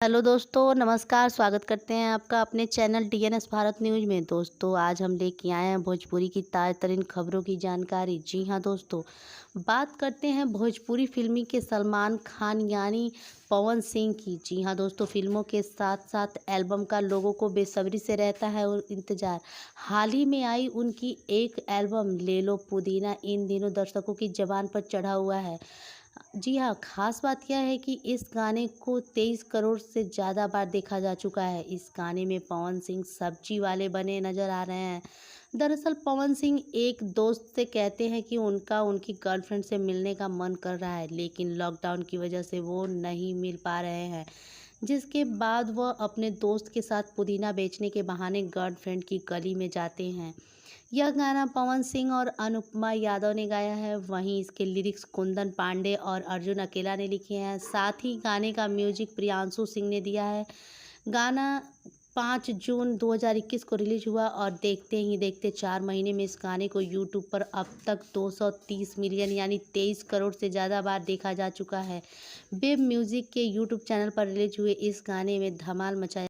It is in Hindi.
हेलो दोस्तों, नमस्कार। स्वागत करते हैं आपका अपने चैनल डीएनएस भारत न्यूज़ में। दोस्तों, आज हम लेके आए हैं भोजपुरी की ताज़ा तरीन खबरों की जानकारी। जी हाँ दोस्तों, बात करते हैं भोजपुरी फिल्मी के सलमान खान यानी पवन सिंह की। जी हाँ दोस्तों, फिल्मों के साथ साथ एल्बम का लोगों को बेसब्री से रहता है और इंतज़ार। हाल ही में आई उनकी एक एल्बम ले लो पुदीना इन दिनों दर्शकों की ज़बान पर चढ़ा हुआ है। जी हाँ, ख़ास बात यह है कि इस गाने को 23 करोड़ से ज़्यादा बार देखा जा चुका है। इस गाने में पवन सिंह सब्जी वाले बने नज़र आ रहे हैं। दरअसल पवन सिंह एक दोस्त से कहते हैं कि उनका उनकी गर्लफ्रेंड से मिलने का मन कर रहा है, लेकिन लॉकडाउन की वजह से वो नहीं मिल पा रहे हैं। जिसके बाद वह अपने दोस्त के साथ पुदीना बेचने के बहाने गर्लफ्रेंड की गली में जाते हैं। यह गाना पवन सिंह और अनुपमा यादव ने गाया है। वहीं इसके लिरिक्स कुंदन पांडे और अर्जुन अकेला ने लिखे हैं। साथ ही गाने का म्यूजिक प्रियांशु सिंह ने दिया है। गाना 5 जून 2021 को रिलीज हुआ और देखते ही देखते 4 महीने में इस गाने को यूट्यूब पर अब तक 230 मिलियन यानी 23 करोड़ से ज़्यादा बार देखा जा चुका है। वेब म्यूजिक के यूट्यूब चैनल पर रिलीज हुए इस गाने में धमाल मचाया।